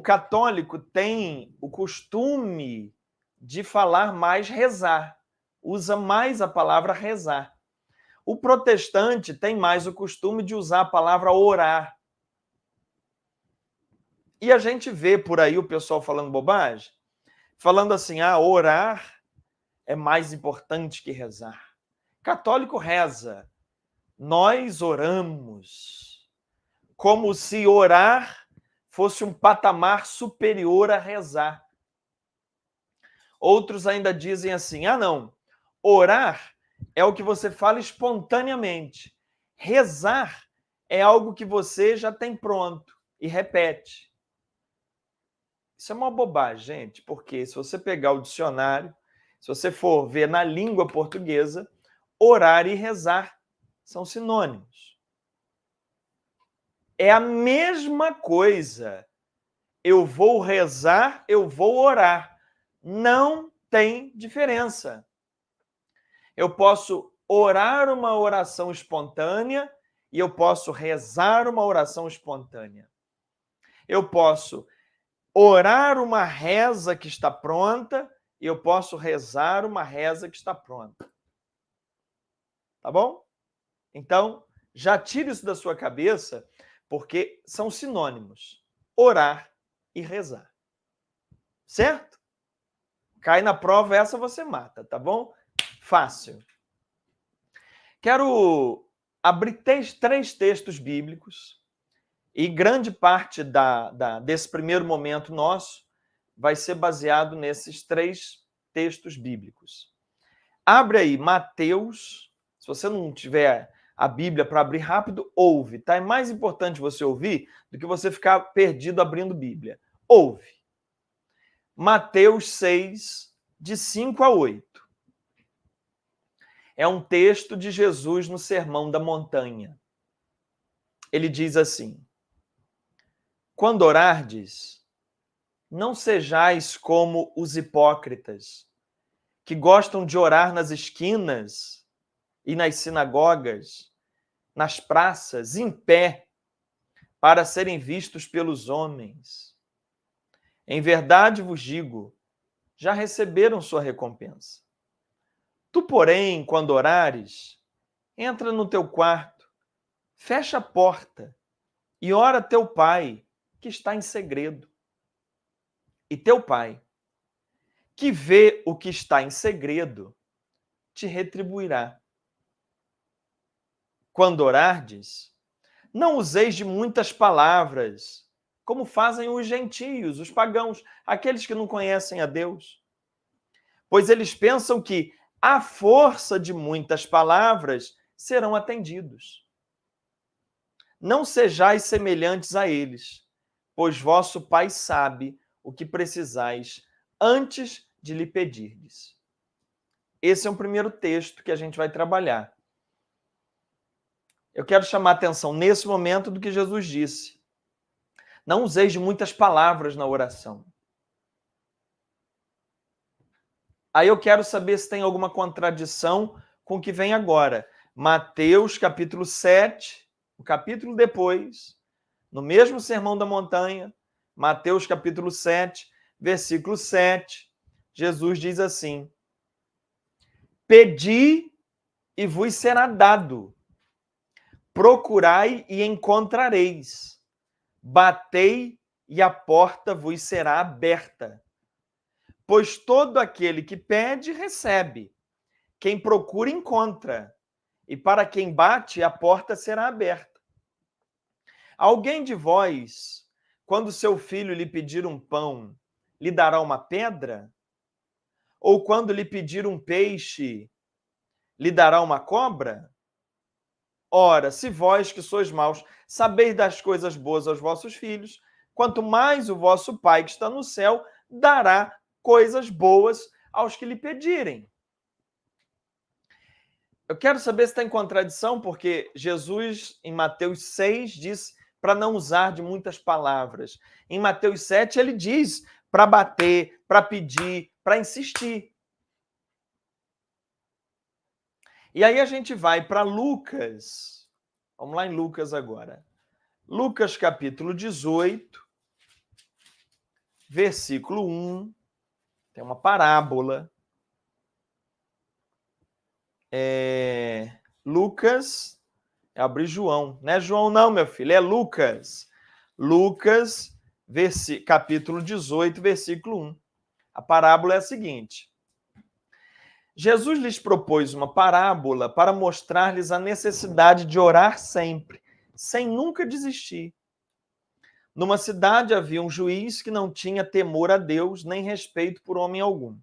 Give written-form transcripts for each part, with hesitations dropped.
católico tem o costume de falar mais rezar, usa mais a palavra rezar. O protestante tem mais o costume de usar a palavra orar. E a gente vê por aí o pessoal falando bobagem, falando assim, orar é mais importante que rezar. Católico reza, nós oramos, como se orar fosse um patamar superior a rezar. Outros ainda dizem assim, não, orar é o que você fala espontaneamente. Rezar é algo que você já tem pronto e repete. Isso é uma bobagem, gente, porque se você pegar o dicionário, se você for ver na língua portuguesa, orar e rezar são sinônimos. É a mesma coisa. Eu vou rezar, eu vou orar. Não tem diferença. Eu posso orar uma oração espontânea e eu posso rezar uma oração espontânea. Eu posso orar uma reza que está pronta e eu posso rezar uma reza que está pronta. Tá bom? Então, já tire isso da sua cabeça, porque são sinônimos. Orar e rezar. Certo? Cai na prova, essa você mata, tá bom? Fácil. Quero abrir três textos bíblicos e grande parte desse primeiro momento nosso vai ser baseado nesses três textos bíblicos. Abre aí Mateus, se você não tiver a Bíblia para abrir rápido, ouve, tá? É mais importante você ouvir do que você ficar perdido abrindo Bíblia. Ouve. Mateus 6, de 5 a 8. É um texto de Jesus no Sermão da Montanha. Ele diz assim: quando orardes, não sejais como os hipócritas, que gostam de orar nas esquinas e nas sinagogas, nas praças, em pé, para serem vistos pelos homens. Em verdade vos digo, já receberam sua recompensa. Tu, porém, quando orares, entra no teu quarto, fecha a porta e ora a teu pai, que está em segredo. E teu pai, que vê o que está em segredo, te retribuirá. Quando orardes, não useis de muitas palavras, como fazem os gentios, os pagãos, aqueles que não conhecem a Deus. Pois eles pensam que, à força de muitas palavras, serão atendidos. Não sejais semelhantes a eles, pois vosso Pai sabe o que precisais antes de lhe pedirdes. Esse é o primeiro texto que a gente vai trabalhar. Eu quero chamar a atenção nesse momento do que Jesus disse. Não useis de muitas palavras na oração. Aí eu quero saber se tem alguma contradição com o que vem agora. Mateus, capítulo 7, o capítulo depois, no mesmo Sermão da Montanha, Mateus, capítulo 7, versículo 7, Jesus diz assim: pedi e vos será dado, procurai e encontrareis, batei e a porta vos será aberta. Pois todo aquele que pede, recebe. Quem procura, encontra. E para quem bate, a porta será aberta. Alguém de vós, quando seu filho lhe pedir um pão, lhe dará uma pedra? Ou quando lhe pedir um peixe, lhe dará uma cobra? Ora, se vós que sois maus, sabeis das coisas boas aos vossos filhos, quanto mais o vosso Pai que está no céu dará coisas boas aos que lhe pedirem. Eu quero saber se está em contradição, porque Jesus, em Mateus 6, diz para não usar de muitas palavras. Em Mateus 7, ele diz para bater, para pedir, para insistir. E aí a gente vai para Lucas. Vamos lá em Lucas agora. Lucas, capítulo 18. versículo 1, tem uma parábola. Lucas, abri João, não é João não, meu filho, é Lucas. Lucas, capítulo 18, versículo 1. A parábola é a seguinte: Jesus lhes propôs uma parábola para mostrar-lhes a necessidade de orar sempre, sem nunca desistir. Numa cidade havia um juiz que não tinha temor a Deus nem respeito por homem algum.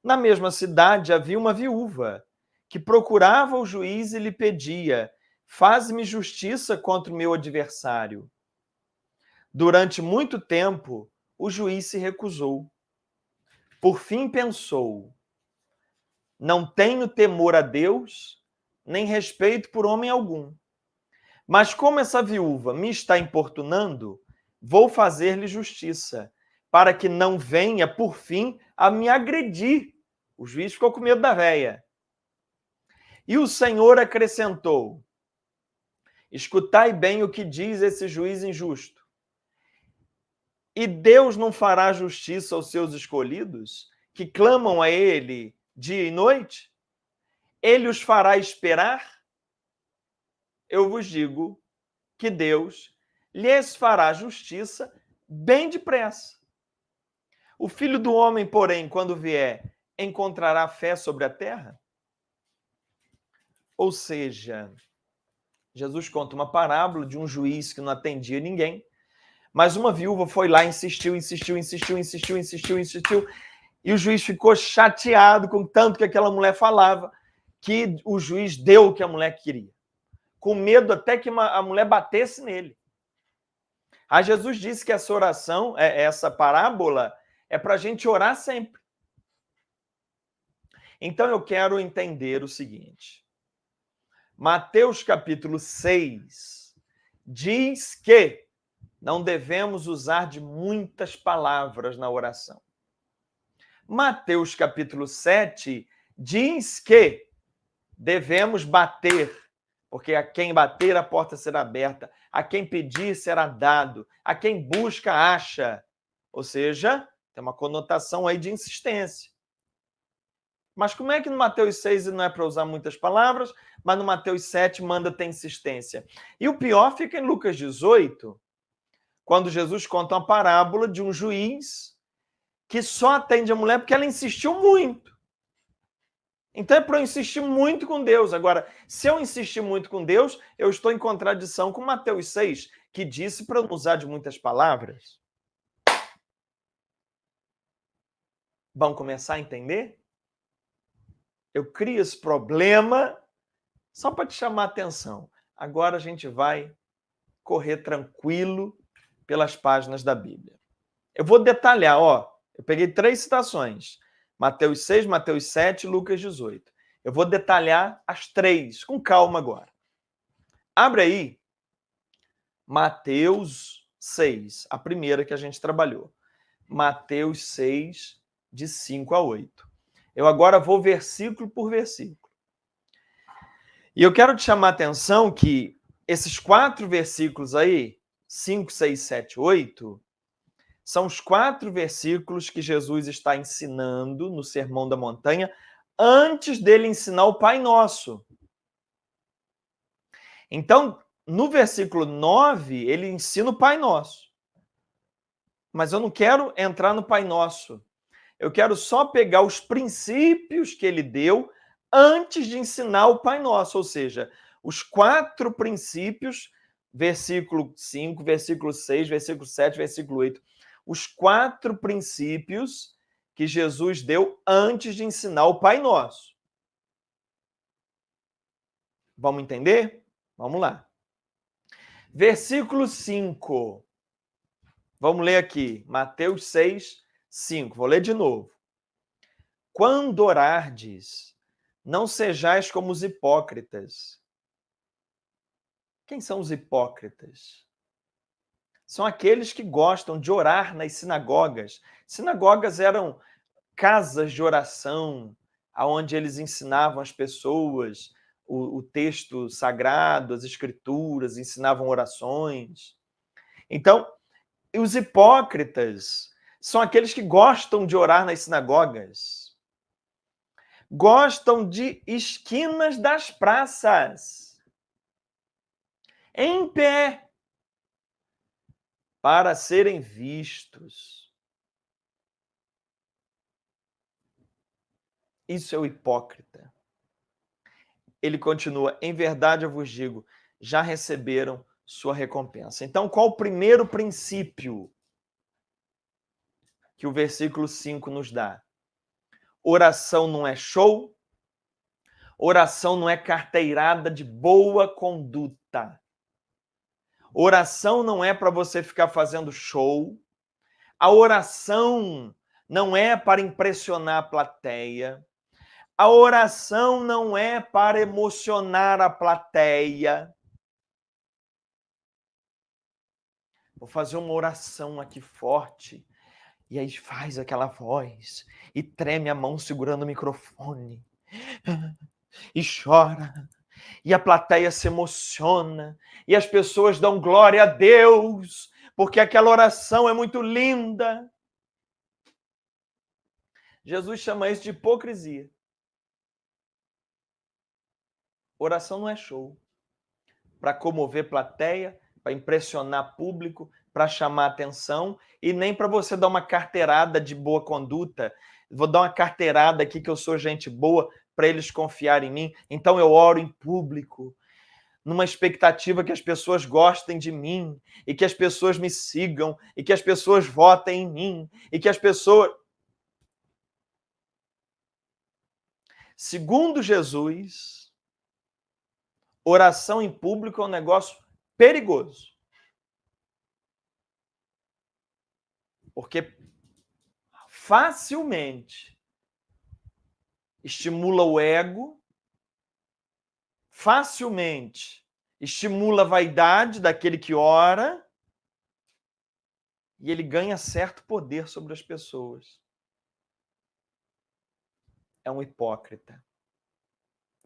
Na mesma cidade havia uma viúva que procurava o juiz e lhe pedia: faz-me justiça contra o meu adversário. Durante muito tempo, o juiz se recusou. Por fim pensou: não tenho temor a Deus, nem respeito por homem algum. Mas como essa viúva me está importunando, vou fazer-lhe justiça, para que não venha, por fim, a me agredir. O juiz ficou com medo da véia. E o Senhor acrescentou: escutai bem o que diz esse juiz injusto. E Deus não fará justiça aos seus escolhidos, que clamam a ele dia e noite? Ele os fará esperar? Eu vos digo que Deus lhes fará justiça bem depressa. O Filho do Homem, porém, quando vier, encontrará fé sobre a terra? Ou seja, Jesus conta uma parábola de um juiz que não atendia ninguém, mas uma viúva foi lá, insistiu, e o juiz ficou chateado com tanto que aquela mulher falava, que o juiz deu o que a mulher queria, com medo até que a mulher batesse nele. Aí Jesus disse que essa oração, essa parábola, é para a gente orar sempre. Então eu quero entender o seguinte: Mateus capítulo 6 diz que não devemos usar de muitas palavras na oração. Mateus capítulo 7 diz que devemos bater, porque a quem bater a porta será aberta, a quem pedir será dado, a quem busca acha. Ou seja, tem uma conotação aí de insistência. Mas como é que no Mateus 6 não é para usar muitas palavras, mas no Mateus 7 manda ter insistência? E o pior fica em Lucas 18, quando Jesus conta uma parábola de um juiz que só atende a mulher porque ela insistiu muito. Então é para eu insistir muito com Deus. Agora, se eu insistir muito com Deus, eu estou em contradição com Mateus 6, que disse para eu não usar de muitas palavras. Vamos começar a entender? Eu crio esse problema só para te chamar a atenção. Agora a gente vai correr tranquilo pelas páginas da Bíblia. Eu vou detalhar, ó. Eu peguei 3 citações: Mateus 6, Mateus 7 e Lucas 18. Eu vou detalhar as 3, com calma agora. Abre aí Mateus 6, a primeira que a gente trabalhou. Mateus 6, de 5 a 8. Eu agora vou versículo por versículo. E eu quero te chamar a atenção que esses 4 versículos aí, 5, 6, 7, 8, são os 4 versículos que Jesus está ensinando no Sermão da Montanha antes dele ensinar o Pai Nosso. Então, no versículo 9, ele ensina o Pai Nosso. Mas eu não quero entrar no Pai Nosso. Eu quero só pegar os princípios que ele deu antes de ensinar o Pai Nosso, ou seja, os 4 princípios, versículo 5, versículo 6, versículo 7, versículo 8, os 4 princípios que Jesus deu antes de ensinar o Pai Nosso. Vamos entender? Vamos lá. Versículo 5. Vamos ler aqui, Mateus 6, 5. Vou ler de novo. Quando orardes, não sejais como os hipócritas. Quem são os hipócritas? São aqueles que gostam de orar nas sinagogas. Sinagogas eram casas de oração, onde eles ensinavam as pessoas o texto sagrado, as escrituras, ensinavam orações. Então, os hipócritas são aqueles que gostam de orar nas sinagogas, gostam de esquinas das praças, em pé, para serem vistos. Isso é o hipócrita. Ele continua: em verdade eu vos digo, já receberam sua recompensa. Então, qual o primeiro princípio que o versículo 5 nos dá? Oração não é show, oração não é carteirada de boa conduta. Oração não é para você ficar fazendo show. A oração não é para impressionar a plateia. A oração não é para emocionar a plateia. Vou fazer uma oração aqui forte. E aí faz aquela voz e treme a mão segurando o microfone e chora. E a plateia se emociona e as pessoas dão glória a Deus porque aquela oração é muito linda. Jesus chama isso de hipocrisia. Oração não é show. Para comover plateia, para impressionar público, para chamar atenção e nem para você dar uma carteirada de boa conduta. Vou dar uma carteirada aqui que eu sou gente boa para eles confiarem em mim. Então eu oro em público, numa expectativa que as pessoas gostem de mim e que as pessoas me sigam e que as pessoas votem em mim e que as pessoas... Segundo Jesus, oração em público é um negócio perigoso. Porque facilmente estimula o ego, facilmente estimula a vaidade daquele que ora e ele ganha certo poder sobre as pessoas. É um hipócrita.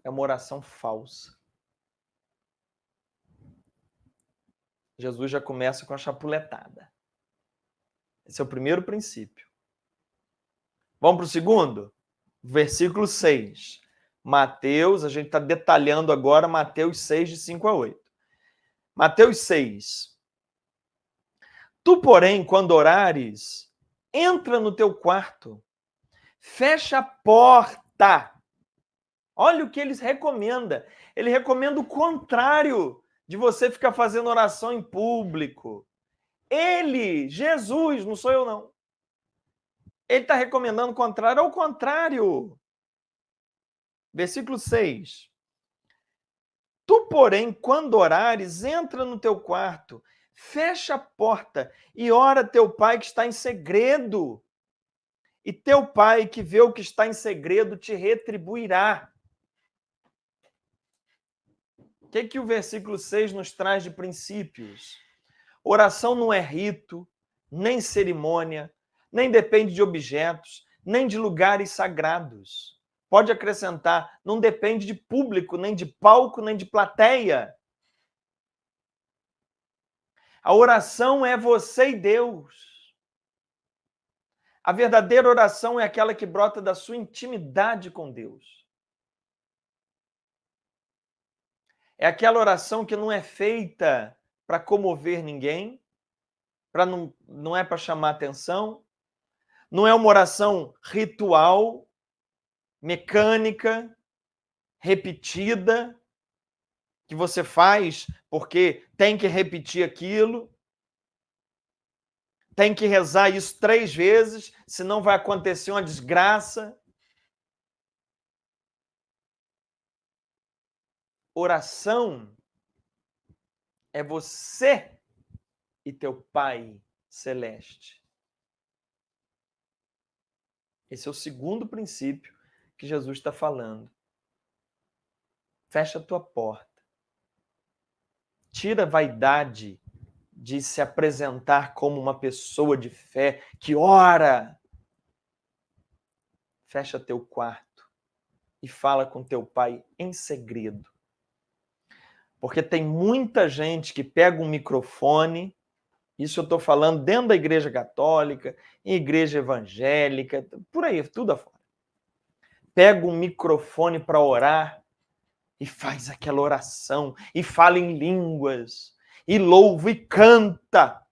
É uma oração falsa. Jesus já começa com a chapuletada. Esse é o primeiro princípio. Vamos para o segundo? Versículo 6. Mateus, a gente está detalhando agora Mateus 6, de 5 a 8. Mateus 6. Tu, porém, quando orares, entra no teu quarto, fecha a porta. Olha o que ele recomenda. Ele recomenda o contrário de você ficar fazendo oração em público. Ele, Jesus, não sou eu não. Ele está recomendando o contrário ao contrário. Versículo 6. Tu, porém, quando orares, entra no teu quarto, fecha a porta e ora teu pai que está em segredo. E teu pai que vê o que está em segredo te retribuirá. O que o versículo 6 nos traz de princípios? Oração não é rito, nem cerimônia, nem depende de objetos, nem de lugares sagrados. Pode acrescentar, não depende de público, nem de palco, nem de plateia. A oração é você e Deus. A verdadeira oração é aquela que brota da sua intimidade com Deus. É aquela oração que não é feita para comover ninguém, não é para chamar atenção, não é uma oração ritual, mecânica, repetida, que você faz porque tem que repetir aquilo, tem que rezar isso 3 vezes, senão vai acontecer uma desgraça. Oração é você e teu Pai Celeste. Esse é o segundo princípio que Jesus está falando. Fecha a tua porta. Tira a vaidade de se apresentar como uma pessoa de fé que ora. Fecha teu quarto e fala com teu pai em segredo. Porque tem muita gente que pega um microfone Isso eu estou falando dentro da igreja católica, em igreja evangélica, por aí, tudo afora. Pega um microfone para orar e faz aquela oração, e fala em línguas, e louva e canta.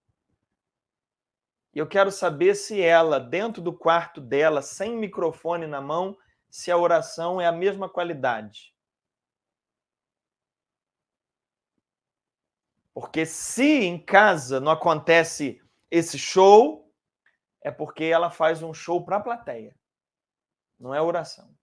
E eu quero saber se ela, dentro do quarto dela, sem microfone na mão, se a oração é a mesma qualidade. Porque se em casa não acontece esse show, é porque ela faz um show para a plateia. Não é oração.